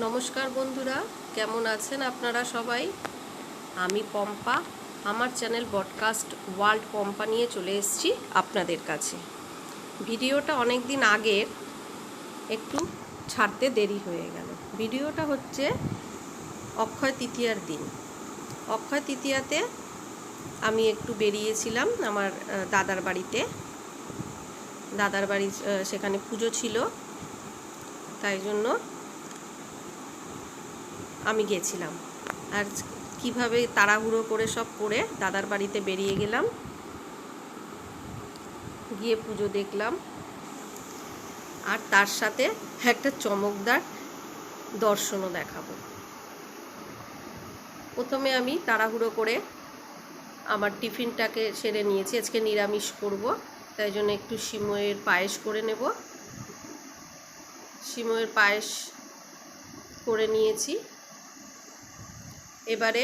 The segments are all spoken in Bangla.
নমস্কার বন্ধুরা, কেমন আছেন আপনারা সবাই? আমি পম্পা, আমার চ্যানেল বডকাস্ট ওয়ার্ল্ড পম্পা নিয়ে চলে এসেছি আপনাদের কাছে। ভিডিওটা অনেক দিন আগের, একটু ছাড়তে দেরি হয়ে গেল। ভিডিওটা হচ্ছে অক্ষয় তৃতীয়ার দিন। অক্ষয় তৃতীয়াতে আমি একটু বেরিয়েছিলাম আমার দাদার বাড়িতে। দাদার বাড়ি সেখানে পুজো ছিল, তাই জন্য আমি গেছিলাম। আর কিভাবে তাড়াহুড়ো করে সব করে দাদার বাড়িতে বেরিয়ে গেলাম, গিয়ে পুজো দেখলাম, আর তার সাথে একটা চমকদার দর্শনও দেখাবো। প্রথমে আমি তাড়াহুড়ো করে আমার টিফিনটাকে সেরে নিয়েছি। আজকে নিরামিষ করব, তাই জন্য একটু সিমইয়ের পায়েস করে নেব। সিমইয়ের পায়েস করে নিয়েছি। এবারে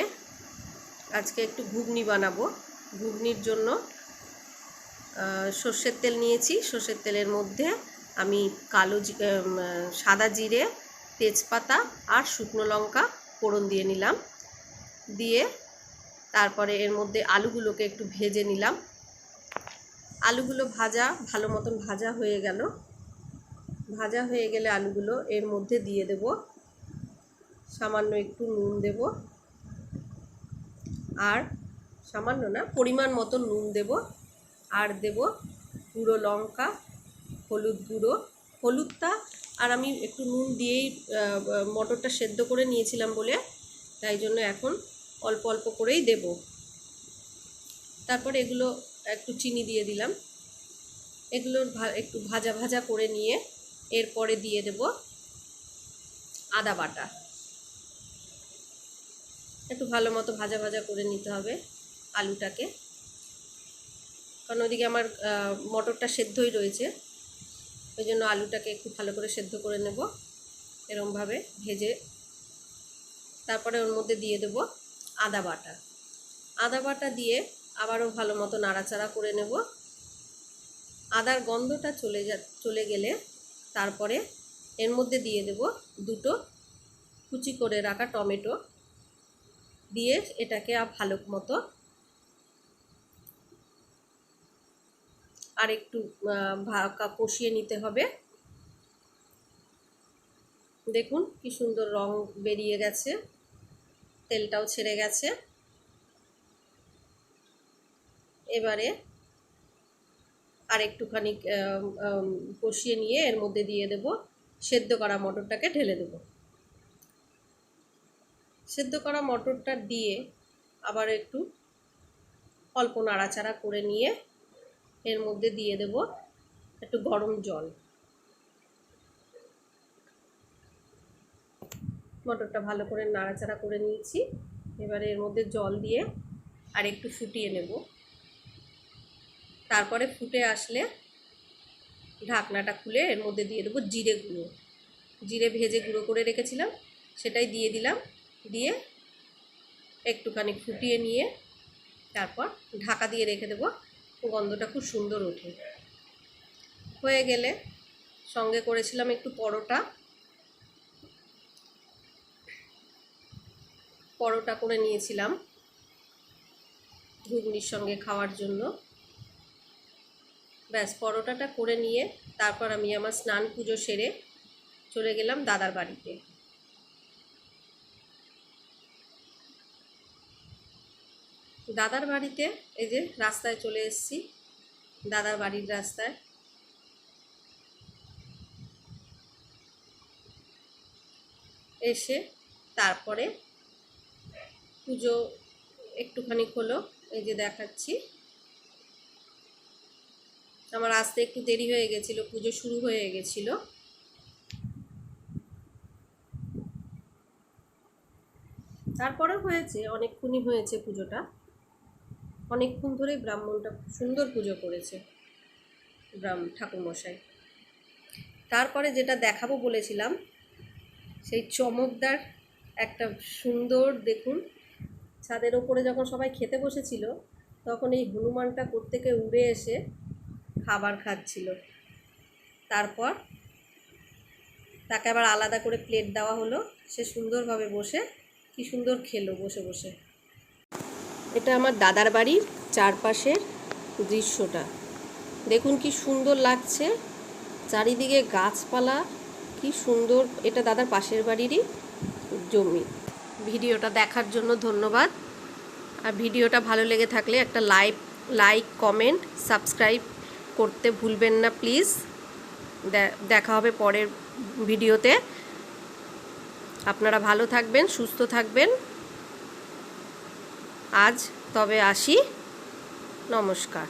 আজকে একটু ঘুগনি বানাবো। ঘুগনির জন্য সর্ষের তেল নিয়েছি। সর্ষের তেলের মধ্যে আমি সাদা জিরে, তেজপাতা আর শুকনো লঙ্কা ফোড়ন দিয়ে নিলাম। দিয়ে তারপরে এর মধ্যে আলুগুলোকে একটু ভেজে নিলাম। আলুগুলো ভালো মতন ভাজা হয়ে গেল। ভাজা হয়ে গেলে আলুগুলো এর মধ্যে দিয়ে দেব। সামান্য একটু নুন দেব, আর সামান্য না, পরিমাণ মতো নুন দেব। আর দেব গুঁড়ো লঙ্কা, হলুদ গুঁড়ো। হলুদটা আর আমি একটু নুন দিয়েই মটরটা সেদ্ধ করে নিয়েছিলাম বলে, তাই জন্য এখন অল্প অল্প করেই দেব। তারপর এগুলো একটু চিনি দিয়ে দিলাম। এগুলোর একটু ভাজা ভাজা করে নিয়ে এরপরে দিয়ে দেব আদা বাটা। একটু ভালো মতো ভাজা ভাজা করে নিতে হবে আলুটাকে, কারণ ওইদিকে আমার মটরটা সেদ্ধই রয়েছে। ওই জন্য আলুটাকে একটু ভালো করে সেদ্ধ করে নেব এরমভাবে ভেজে। তারপরে ওর মধ্যে দিয়ে দেব আদা বাটা। আদা বাটা দিয়ে আবারও ভালো মতো নাড়াচাড়া করে নেব। আদার গন্ধটা চলে গেলে তারপরে এর মধ্যে দিয়ে দেব দুটো কুচি করে রাখা টমেটো। দিয়ে এটাকে ভালো মতো আর একটু কষিয়ে নিতে হবে। দেখুন কি সুন্দর রং বেরিয়ে গেছে, তেলটাও ছেড়ে গেছে। এবারে আর একটুখানি কষিয়ে নিয়ে এর মধ্যে দিয়ে দেব সেদ্ধ করা মটরটাকে ঢেলে দেব। সেদ্ধ করা মটরটা দিয়ে আবার একটু অল্প নাড়াচাড়া করে নিয়ে এর মধ্যে দিয়ে দেব একটু গরম জল। মটরটা ভালো করে নাড়াচাড়া করে নিয়েছি। এবারে এর মধ্যে জল দিয়ে আর একটু ফুটিয়ে নেব। তারপরে ফুটে আসলে ঢাকনাটা খুলে এর মধ্যে দিয়ে দেবো জিরে গুঁড়ো। জিরে ভেজে গুঁড়ো করে রেখেছিলাম, সেটাই দিয়ে দিলাম। দিয়ে একটুখানি ফুটিয়ে নিয়ে তারপর ঢাকা দিয়ে রেখে দেবো। গন্ধটা খুব সুন্দর ওঠে। হয়ে গেলে সঙ্গে করেছিলাম একটু পরোটা করে নিয়েছিলাম ঘুগনির সঙ্গে খাওয়ার জন্য। ব্যাস, পরোটাটা করে নিয়ে তারপর আমি আমার স্নান পুজো সেরে চলে গেলাম দাদার বাড়িতে। দাদার বাড়িতে এই যে রাস্তায় চলে এসেছি, দাদার বাড়ির রাস্তায়। এসে তারপরে পুজো একটুখানি হলো, এই যে দেখাচ্ছি। আমার আসতে একটু দেরি হয়ে গেছিলো, পুজো শুরু হয়ে গেছিলো। তারপরে হয়েছে, অনেকক্ষণই হয়েছে পুজোটা। অনেকক্ষণ ধরে ব্রাহ্মণটা সুন্দর পুজো করেছে ঠাকুরমশাই। তারপরে যেটা দেখাবো বলেছিলাম, সেই চমকদার একটা সুন্দর, দেখুন ছাদের ওপরে যখন সবাই খেতে বসেছিল তখন এই হনুমানটা কোত্থেকে উড়ে এসে খাবার খাচ্ছিল। তারপর তাকে আবার আলাদা করে প্লেট দেওয়া হলো, সে সুন্দরভাবে বসে কি সুন্দর খেলো বসে বসে। এটা আমার দাদার বাড়ির চারপাশের দৃশ্যটা দেখুন, কি সুন্দর লাগছে, চারিদিকে গাছপালা, কি সুন্দর। এটা দাদার পাশের বাড়িরই জমি। ভিডিওটা দেখার জন্য ধন্যবাদ। আর ভিডিওটা ভালো লেগে থাকলে একটা লাইক কমেন্ট সাবস্ক্রাইব করতে ভুলবেন না প্লিজ। দেখা হবে পরের ভিডিওতে। আপনারা ভালো থাকবেন, সুস্থ থাকবেন। আজ তবে আসি, নমস্কার।